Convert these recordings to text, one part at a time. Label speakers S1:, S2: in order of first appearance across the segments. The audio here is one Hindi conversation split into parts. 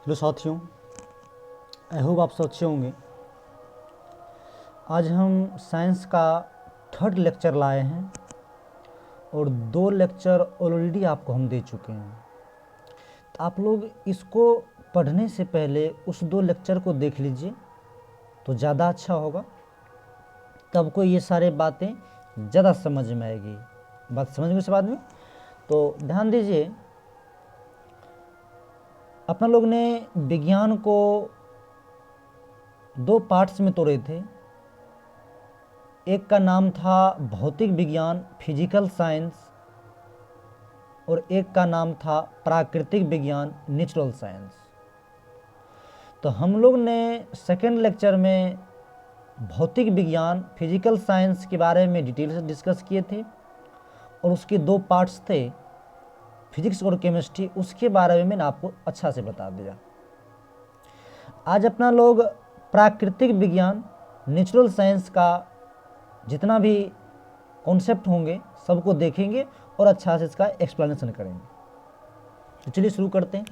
S1: हेलो साथियों, आई होप आप सब अच्छे होंगे। आज हम साइंस का थर्ड लेक्चर लाए हैं और 2 लेक्चर ऑलरेडी आपको हम दे चुके हैं। तो आप लोग इसको पढ़ने से पहले उस 2 लेक्चर को देख लीजिए तो ज़्यादा अच्छा होगा, तब को ये सारे बातें ज़्यादा समझ में आएगी। बात समझ में सब आदमी? तो ध्यान दीजिए, अपना लोग ने विज्ञान को 2 पार्ट्स में तोड़े थे। एक का नाम था भौतिक विज्ञान, फिजिकल साइंस, और एक का नाम था प्राकृतिक विज्ञान, नेचुरल साइंस। तो हम लोग ने सेकेंड लेक्चर में भौतिक विज्ञान, फिजिकल साइंस के बारे में डिटेल से डिस्कस किए थे और उसके 2 पार्ट्स थे, फिजिक्स और केमिस्ट्री। उसके बारे में मैंने आपको अच्छा से बता दिया। आज अपना लोग प्राकृतिक विज्ञान, नेचुरल साइंस का जितना भी कॉन्सेप्ट होंगे सबको देखेंगे और अच्छा से इसका एक्सप्लेनेशन करेंगे। तो चलिए शुरू करते हैं।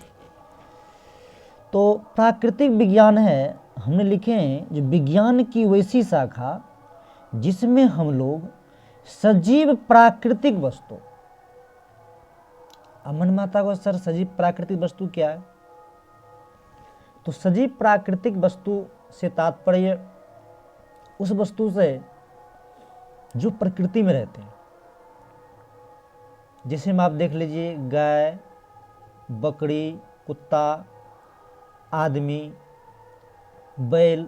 S1: तो प्राकृतिक विज्ञान है, हमने लिखे हैं, जो विज्ञान की वैसी शाखा जिसमें हम लोग सजीव प्राकृतिक वस्तु। अमन माता को सर सजीव प्राकृतिक वस्तु क्या है? तो सजीव प्राकृतिक वस्तु से तात्पर्य उस वस्तु से जो प्रकृति में रहते हैं। जैसे में आप देख लीजिए, गाय, बकरी, कुत्ता, आदमी, बैल,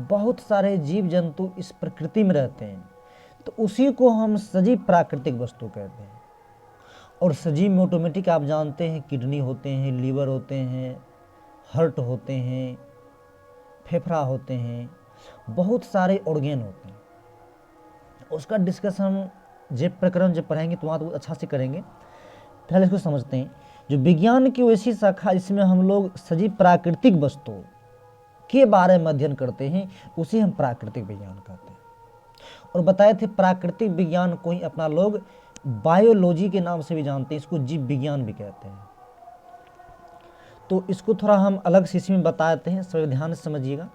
S1: बहुत सारे जीव जंतु इस प्रकृति में रहते हैं। तो उसी को हम सजीव प्राकृतिक वस्तु कहते हैं। और सजीव में ऑटोमेटिक आप जानते हैं किडनी होते हैं, लीवर होते हैं, हार्ट होते हैं, फेफड़ा होते हैं, बहुत सारे ऑर्गेन होते हैं। उसका डिस्कस हम जब प्रकरण जब पढ़ेंगे तो वहाँ तो अच्छा से करेंगे। फिलहाल इसको समझते हैं। जो विज्ञान की वैसी शाखा जिसमें हम लोग सजीव प्राकृतिक वस्तुओं के बारे में अध्ययन करते हैं, उसे हम प्राकृतिक विज्ञान कहते हैं। और बताए थे प्राकृतिक विज्ञान को ही अपना लोग बायोलॉजी के नाम से भी जानते हैं, इसको जीव विज्ञान भी कहते हैं। तो इसको थोड़ा हम अलग से इसमें बताते हैं, सब ध्यान से समझिएगा।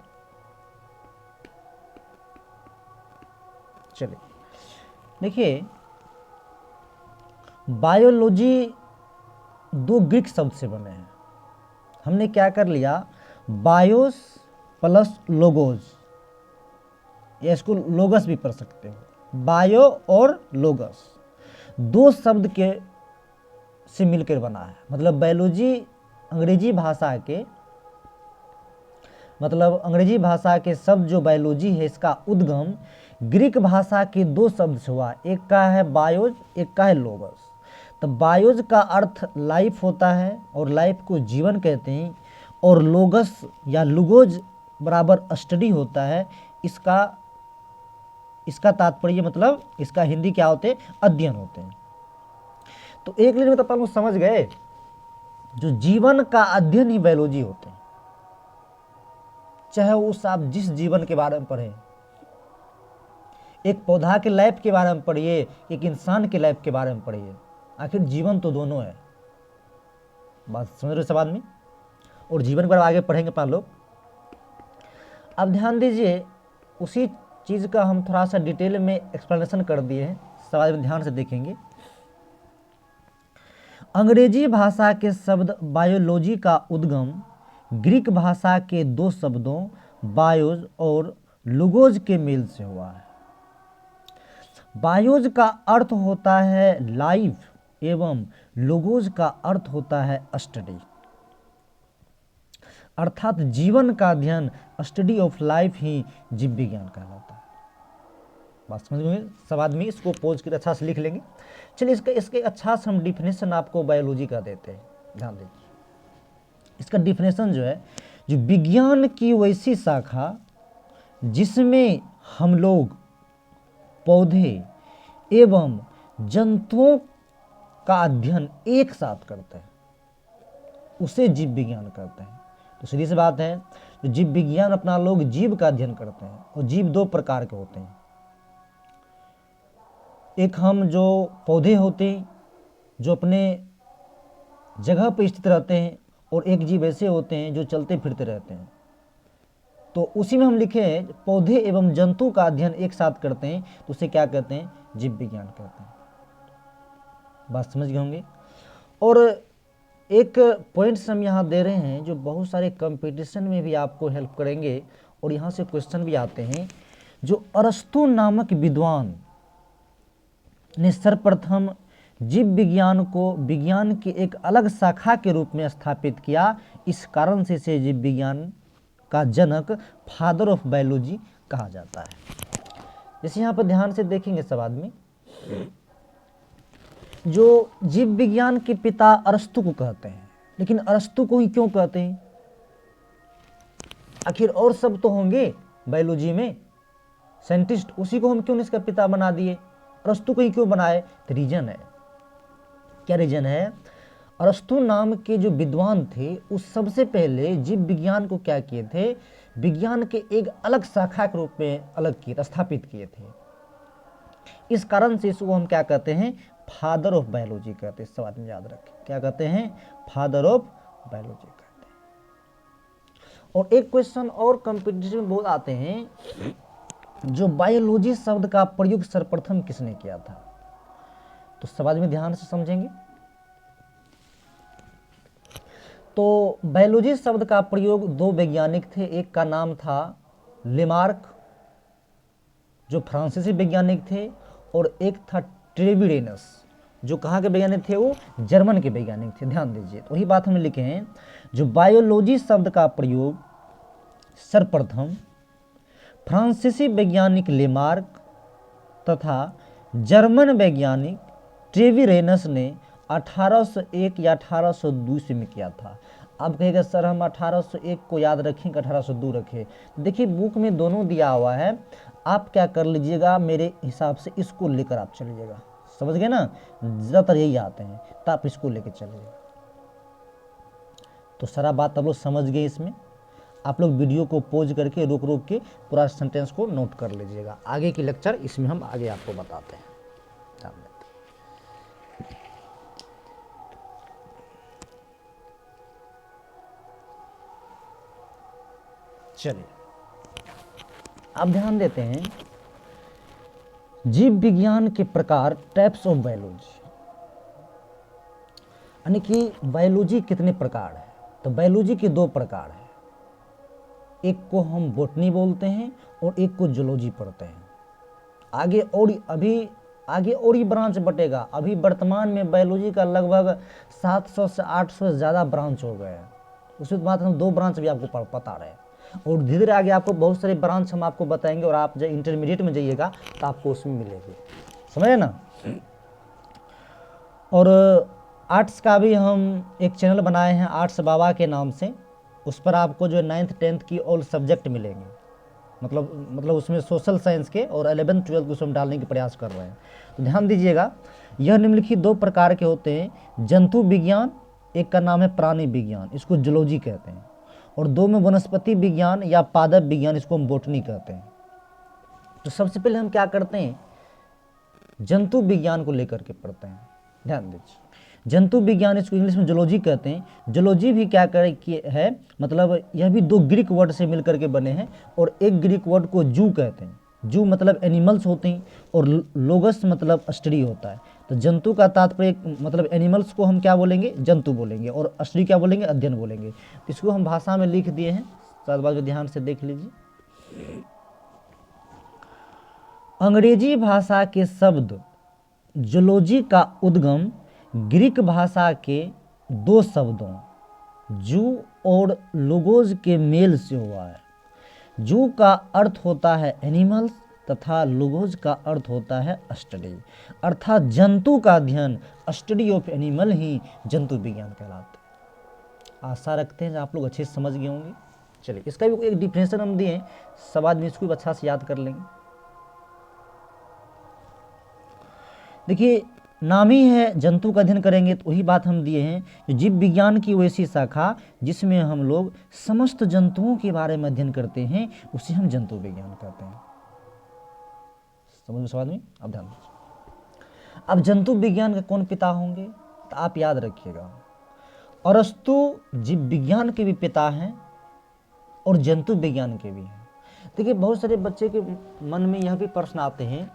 S1: चलिए देखिए, बायोलॉजी 2 ग्रीक शब्द से बने हैं। हमने क्या कर लिया, बायोस प्लस लोगोस, या इसको लोगस भी पढ़ सकते हो। बायो और लोगस 2 शब्द के से मिलकर बना है। मतलब बायोलॉजी अंग्रेजी भाषा के शब्द जो बायोलॉजी है, इसका उद्गम ग्रीक भाषा के 2 शब्द से हुआ। एक का है बायोज, एक का है लोगस। तो बायोज का अर्थ लाइफ होता है और लाइफ को जीवन कहते हैं, और लोगस या लुगोज बराबर स्टडी होता है। इसका तात्पर्य मतलब इसका हिंदी क्या होते हैं, अध्ययन होते हैं। तो एक लाइन में तो आप समझ गए, जो जीवन का अध्ययन ही बायोलॉजी होते हैं। चाहे उस आप जिस जीवन के बारे में पढ़ें, एक पौधा के लाइफ के बारे में पढ़िए, एक इंसान के लाइफ के बारे में पढ़िए, आखिर जीवन तो दोनों है। बात समझ रहे सब आदमी? और जीवन पर आगे पढ़ेंगे अपना लोग। अब ध्यान दीजिए, उसी चीज़ का हम थोड़ा सा डिटेल में एक्सप्लेनेशन कर दिए हैं, सब आदमी ध्यान से देखेंगे। अंग्रेजी भाषा के शब्द बायोलॉजी का उद्गम ग्रीक भाषा के 2 शब्दों बायोज और लुगोज के मेल से हुआ है। बायोज का अर्थ होता है लाइफ एवं लुगोज का अर्थ होता है स्टडी, अर्थात जीवन का अध्ययन, स्टडी ऑफ लाइफ ही जीव विज्ञान कहलाता है। बात समझ में? सब आदमी इसको पोज कर अच्छा से लिख लेंगे। चलिए इसके अच्छा से हम डिफिनेशन आपको बायोलॉजी का देते हैं, ध्यान दीजिए। इसका डिफिनेशन जो है, जो विज्ञान की वैसी शाखा जिसमें हम लोग पौधे एवं जंतुओं का अध्ययन एक साथ करते हैं, उसे जीव विज्ञान कहते हैं। तो सीधी सी बात है, तो जीव विज्ञान अपना लोग जीव का अध्ययन करते हैं। और जीव 2 प्रकार के होते हैं। एक हम जो पौधे होते हैं जो अपने जगह पर स्थित रहते हैं, और एक जीव ऐसे होते हैं जो चलते फिरते रहते हैं। तो उसी में हम लिखे हैं पौधे एवं जंतु का अध्ययन एक साथ करते हैं तो उसे क्या कहते हैं? जीव विज्ञान कहते हैं। बात समझ गए होंगे। और एक पॉइंट्स हम यहाँ दे रहे हैं जो बहुत सारे कंपटीशन में भी आपको हेल्प करेंगे और यहाँ से क्वेश्चन भी आते हैं। जो अरस्तु नामक विद्वान ने सर्वप्रथम जीव विज्ञान को विज्ञान की एक अलग शाखा के रूप में स्थापित किया, इस कारण से इसे जीव विज्ञान का जनक, फादर ऑफ बायोलॉजी कहा जाता है। जैसे यहाँ पर ध्यान से देखेंगे सब आदमी, जो जीव विज्ञान के पिता अरस्तु को कहते हैं, लेकिन अरस्तु को ही क्यों कहते हैं? आखिर और सब तो होंगे बायोलॉजी में साइंटिस्ट, उसी को हम क्यों इसका पिता बना दिए? अरस्तु को ही क्यों बनाए? तो रीजन है। क्या रीजन है? अरस्तु नाम के जो विद्वान थे उस सबसे पहले जीव विज्ञान को क्या किए थे? विज्ञान के एक अलग शाखा के रूप में अलग किए, स्थापित किए थे। इस कारण से इसको हम क्या कहते हैं? फादर ऑफ बायोलॉजी कहते हैं। सब आदमी याद रखें, क्या कहते हैं? फादर ऑफ बायोलॉजी कहते हैं। और एक क्वेश्चन और कंपटीशन में बहुत आते हैं, जो बायोलॉजी शब्द का प्रयोग सर्वप्रथम किसने किया था? तो सब आदमी ध्यान से समझेंगे। तो बायोलॉजी शब्द का प्रयोग दो वैज्ञानिक थे, एक का नाम था लेमार्क जो फ्रांसीसी वैज्ञानिक थे, और एक था ट्रेविडेनस जो कहाँ के वैज्ञानिक थे? वो जर्मन के वैज्ञानिक थे। ध्यान दीजिए, तो वही बात हमने लिखे हैं। जो बायोलॉजी शब्द का प्रयोग सर्वप्रथम फ्रांसीसी वैज्ञानिक लेमार्क तथा जर्मन वैज्ञानिक ट्रेविडेनस ने 1801 या 1802 ईस्वी में किया था। अब कहेगा सर हम 1801 को याद रखें कि 1802 रखें? देखिए बुक में दोनों दिया हुआ है, आप क्या कर लीजिएगा, मेरे हिसाब से इसको लेकर आप चलिएगा। समझ गए ना, ज़्यादातर यही आते हैं, तो आप इसको लेकर चलिएगा। तो सारा बात आप लोग समझ गए। इसमें आप लोग वीडियो को पॉज करके रोक रोक के पूरा सेंटेंस को नोट कर लीजिएगा। आगे की लेक्चर इसमें हम आगे आपको बताते हैं। चलिए अब ध्यान देते हैं जीव विज्ञान के प्रकार, टाइप्स ऑफ बायोलॉजी, यानी कि बायोलॉजी कितने प्रकार है? तो बायोलॉजी के दो प्रकार हैं, एक को हम बॉटनी बोलते हैं और एक को जूलॉजी पढ़ते हैं। आगे और ही ब्रांच बटेगा। अभी वर्तमान में बायोलॉजी का लगभग 700 से 800 से ज़्यादा ब्रांच हो गए हैं। उसी बात हम दो ब्रांच भी आपको पता रहे, और धीरे धीरे आगे आपको बहुत सारे ब्रांच हम आपको बताएंगे, और आप जब इंटरमीडिएट में जाइएगा तो आपको उसमें मिलेगी। समझे ना। और आर्ट्स का भी हम एक चैनल बनाए हैं आर्ट्स बाबा के नाम से, उस पर आपको जो 9th 10th की ऑल सब्जेक्ट मिलेंगे। मतलब उसमें सोशल साइंस के और 11th 12th को उसमें डालने के प्रयास कर रहे हैं। तो ध्यान दीजिएगा, यह निम्नलिखित दो प्रकार के होते हैं, जंतु विज्ञान, एक का नाम है प्राणी विज्ञान, इसको जूलॉजी कहते हैं, और दो में वनस्पति विज्ञान या पादप विज्ञान, इसको हम बॉटनी कहते हैं। तो सबसे पहले हम क्या करते हैं? जंतु विज्ञान को लेकर के पढ़ते हैं। ध्यान दीजिए, जंतु विज्ञान, इसको इंग्लिश में जूलॉजी कहते हैं। जूलॉजी भी क्या है, मतलब यह भी दो ग्रीक वर्ड से मिलकर के बने हैं, और एक ग्रीक वर्ड को जू कहते हैं। जू मतलब एनिमल्स होते हैं, और लोगस मतलब स्टडी होता है। तो जंतु का तात्पर्य मतलब एनिमल्स को हम क्या बोलेंगे? जंतु बोलेंगे, और स्टडी क्या बोलेंगे? अध्ययन बोलेंगे। इसको हम भाषा में लिख दिए हैं, साथ बात में ध्यान से देख लीजिए। अंग्रेजी भाषा के शब्द जूलॉजी का उद्गम ग्रीक भाषा के दो शब्दों जू और लोगोस के मेल से हुआ है। जू का अर्थ होता है एनिमल्स तथा लोगोस का अर्थ होता है स्टडी, अर्थात जंतु का अध्ययन, स्टडी ऑफ एनिमल ही जंतु विज्ञान कहलाते हैं। आशा रखते हैं आप लोग अच्छे से समझ गए होंगे। चलिए इसका भी एक डिफिनेशन हम दिए हैं, सब आदमी इसको भी अच्छा से याद कर लेंगे। देखिए नाम ही है जंतु का अध्ययन करेंगे, तो वही बात हम दिए हैं, जो जीव विज्ञान की वैसी शाखा जिसमें हम लोग समस्त जंतुओं के बारे में अध्ययन करते हैं, उसे हम जंतु विज्ञान कहते हैं। समझ में सब आदमी? अब ध्यान दीजिए, अब जंतु विज्ञान के कौन पिता होंगे? तो आप याद रखिएगा, अरस्तु जीव विज्ञान के भी पिता हैं और जंतु विज्ञान के भी हैं। देखिए बहुत सारे बच्चे के मन में यह भी प्रश्न आते हैं,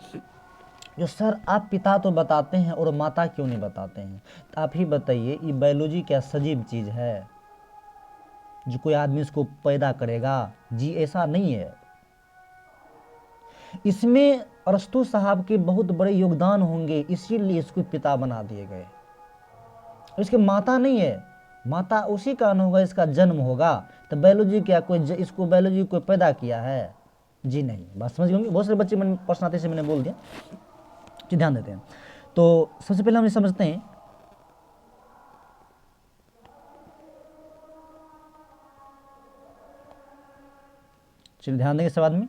S1: जो सर आप पिता तो बताते हैं और माता क्यों नहीं बताते हैं। तो आप ही बताइए, ये बायोलॉजी क्या सजीव चीज़ है जो कोई आदमी इसको पैदा करेगा? जी ऐसा नहीं है। इसमें अरस्तु साहब के बहुत बड़े योगदान होंगे, इसीलिए इसको पिता बना दिए गए। इसके माता नहीं है, माता उसी कारण होगा इसका जन्म होगा। तो बायोलॉजी क्या कोई इसको बायोलॉजी कोई पैदा किया है? जी नहीं। बात समझ गए? बहुत सारे बच्चे मन में प्रश्न आते से मैंने बोल दिया, कि ध्यान देते हैं। तो सबसे पहले हम ये समझते हैं, चलिए ध्यान देंगे सवाल में।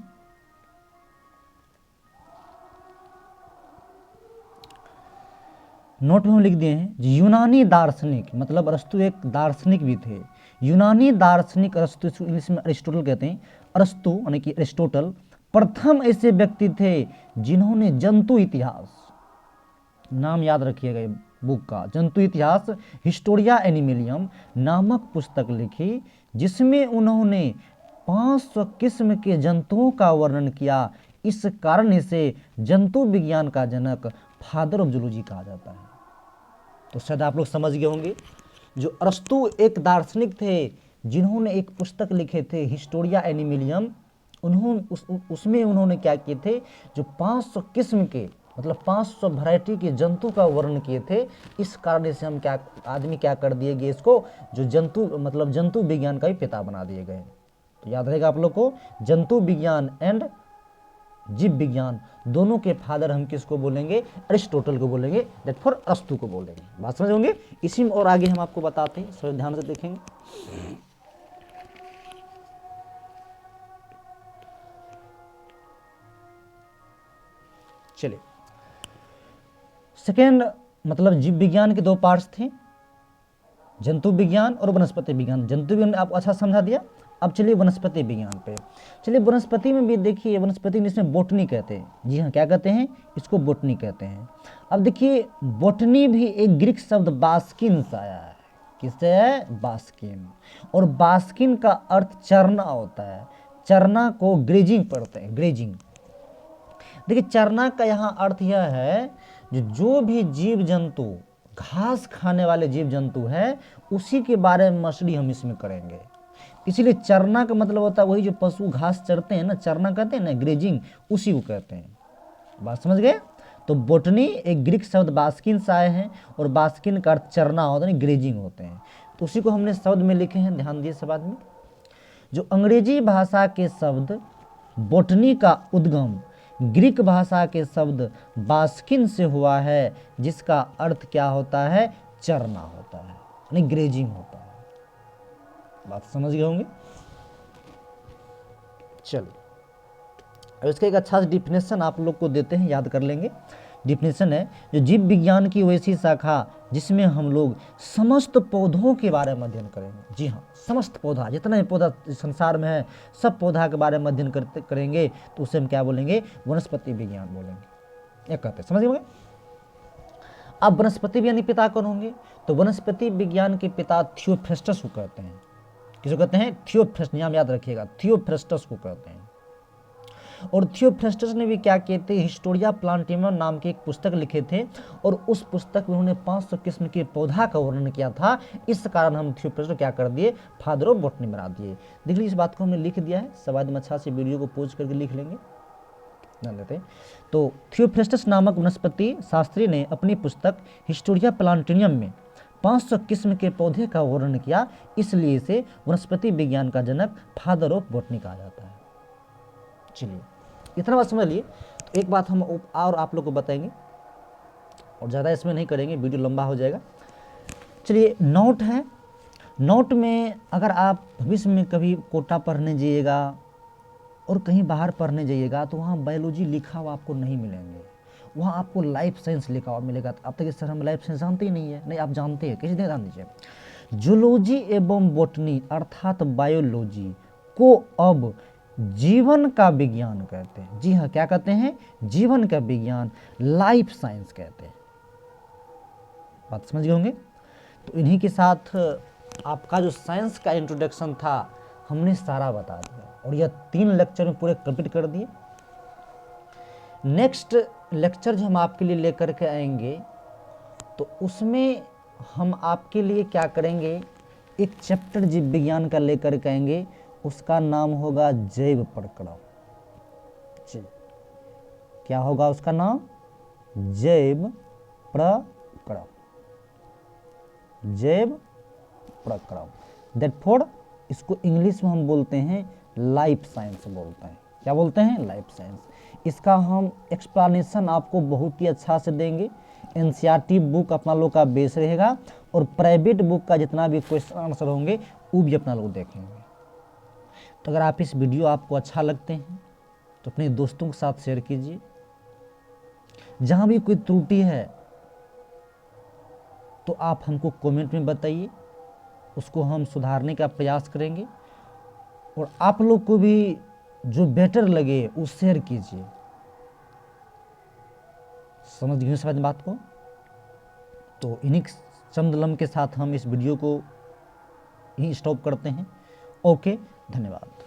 S1: नोट में हम लिख दिए हैं, यूनानी दार्शनिक, मतलब अरस्तु एक दार्शनिक भी थे। यूनानी दार्शनिक अरस्तु, इंग्लिश में अरिस्टोटल कहते हैं। अरस्तु यानी कि अरिस्टोटल प्रथम ऐसे व्यक्ति थे जिन्होंने जंतु इतिहास, नाम याद रखिएगा बुक का, जंतु इतिहास हिस्टोरिया एनिमिलियम नामक पुस्तक लिखी, जिसमें उन्होंने 500 किस्म के जंतुओं का वर्णन किया। इस कारण इसे जंतु विज्ञान का जनक, फादर ऑफ जूलॉजी कहा जाता है। तो शायद आप लोग समझ गए होंगे, जो अरस्तु एक दार्शनिक थे जिन्होंने एक पुस्तक लिखे थे हिस्टोरिया एनिमिलियम, उसमें उन्होंने क्या किए थे, जो 500 किस्म के मतलब 500 वैरायटी के जंतु का वर्णन किए थे। इस कारण से हम क्या आदमी क्या कर दिए गए, इसको जो जंतु मतलब जंतु विज्ञान का भी पिता बना दिए गए। तो याद रहेगा आप लोग को, जंतु विज्ञान एंड जीव विज्ञान दोनों के फादर हम किसको बोलेंगे? अरिस्टोटल को बोलेंगे, दैट फॉर अरस्तु को बोलेंगे। बात समझ होंगे? इसी में और आगे हम आपको बताते हैं, थोड़ा ध्यान से देखेंगे। चलिए, सेकेंड मतलब जीव विज्ञान के दो पार्ट्स थे, जंतु विज्ञान और वनस्पति विज्ञान। जंतु विज्ञान आपको अच्छा समझा दिया। अब चलिए वनस्पति विज्ञान पे। चलिए वनस्पति में भी देखिए, वनस्पति में इसमें बोटनी कहते हैं। जी हाँ, क्या कहते हैं? इसको बोटनी कहते हैं। अब देखिए, बोटनी भी एक ग्रीक शब्द बास्किन से आया है। किससे है? बास्किन। और बास्किन का अर्थ चरना होता है। चरना को ग्रेजिंग पढ़ते हैं, ग्रेजिंग। देखिए चरना का यहाँ अर्थ यह है, जो भी जीव जंतु घास खाने वाले जीव जंतु है, उसी के बारे में मछली हम इसमें करेंगे। इसीलिए चरना का मतलब होता है वही जो पशु घास चरते हैं ना, चरना कहते हैं ना, ग्रेजिंग, उसी को कहते हैं। बात समझ गए? तो बोटनी एक ग्रीक शब्द बास्किन से आए हैं, और बास्किन का अर्थ चरना होता है, ग्रेजिंग होते हैं। तो उसी को हमने शब्द में लिखे हैं, ध्यान दिए शब्द में। जो अंग्रेजी भाषा के शब्द बोटनी का उद्गम ग्रीक भाषा के शब्द बास्किन से हुआ है, जिसका अर्थ क्या होता है? चरना होता है, यानी ग्रेजिंग होता है। बात समझ गए होंगे? चलिए, अब इसका एक अच्छा सा डिफिनेशन आप लोग को देते हैं, याद कर लेंगे। डिफिनेशन है, जो जीव विज्ञान की वैसी शाखा जिसमें हम लोग समस्त पौधों के बारे में अध्ययन करेंगे। जी हाँ, समस्त पौधा, जितना भी पौधा संसार में है, सब पौधा के बारे में अध्ययन करेंगे, तो उसे हम क्या बोलेंगे? वनस्पति विज्ञान बोलेंगे। ये कहते हैं, समझ गए? अब वनस्पति विज्ञान के पिता कौन होंगे? तो वनस्पति विज्ञान के पिता थियोफ्रेस्टस को कहते हैं। किसको कहते हैं? थियोफ्रेस्टस, नाम याद रखिएगा, थियोफ्रेस्टस को कहते हैं। और थियोफ्रेस्टस ने भी क्या किए थे? हिस्टोरिया प्लांटिमम नाम की एक पुस्तक लिखे थे, और उस पुस्तक में उन्होंने 500 किस्म के पौधा का वर्णन किया था। इस कारण हम थियोफ्रेस्टस क्या कर दिए? फादर ऑफ बॉटनी बना दिए। देख लीजिए, इस बात को हमने लिख दिया है, सब आदमी अच्छा से वीडियो को पोज करके लिख लेंगे, ध्यान देते हैं। तो थियोफ्रेस्टस नामक वनस्पति शास्त्री ने अपनी पुस्तक हिस्टोरिया प्लांटिनियम में 500 किस्म के पौधे का वर्णन किया, इसलिए इसे वनस्पति विज्ञान का जनक, फादर ऑफ बॉटनी कहा जाता है। चलिए, इतना बात समझ लिए। तो एक बात हम और आप लोग को बताएंगे, और ज़्यादा इसमें नहीं करेंगे, वीडियो लंबा हो जाएगा। चलिए, नोट है। नोट में अगर आप भविष्य में कभी कोटा पढ़ने जाइएगा और कहीं बाहर पढ़ने जाइएगा, तो वहाँ बायोलॉजी लिखा हुआ आपको नहीं मिलेंगे, वहाँ आपको लाइफ साइंस लिखा हुआ मिलेगा। तो अब तक सर हम लाइफ साइंस जानते ही नहीं है। नहीं, आप जानते हैं, किसी दिन जान दीजिए। जूलॉजी एवं बॉटनी अर्थात बायोलॉजी को अब जीवन का विज्ञान कहते हैं। जी हाँ, क्या कहते हैं? जीवन का विज्ञान, लाइफ साइंस कहते हैं। बात समझ गए होंगे? तो इन्हीं के साथ आपका जो साइंस का इंट्रोडक्शन था हमने सारा बता दिया और यह 3 लेक्चर में पूरे कंप्लीट कर दिए। नेक्स्ट लेक्चर जो हम आपके लिए लेकर के आएंगे तो उसमें हम आपके लिए क्या करेंगे, एक चैप्टर जीव विज्ञान का लेकर के आएंगे, उसका नाम होगा जैव प्रक्रम। क्या होगा उसका नाम? जैव प्रक्रम। जैव प्रक्रम दैटफोर इसको इंग्लिश में हम बोलते हैं लाइफ साइंस बोलते हैं। क्या बोलते हैं? Life science. इसका हम एक्सप्लेनेशन आपको बहुत ही अच्छा से देंगे। एनसीईआरटी बुक अपना लोग का बेस रहेगा और प्राइवेट बुक का जितना भी क्वेश्चन आंसर होंगे वो भी अपना लोग देखेंगे। तो अगर आप इस वीडियो आपको अच्छा लगते हैं तो अपने दोस्तों के साथ शेयर कीजिए। जहाँ भी कोई त्रुटि है तो आप हमको कमेंट में बताइए, उसको हम सुधारने का प्रयास करेंगे और आप लोग को भी जो बेटर लगे वो शेयर कीजिए। समझ गए समझ बात को? तो इन्हीं चंद लम्हे के साथ हम इस वीडियो को यहीं स्टॉप करते हैं। ओके, धन्यवाद।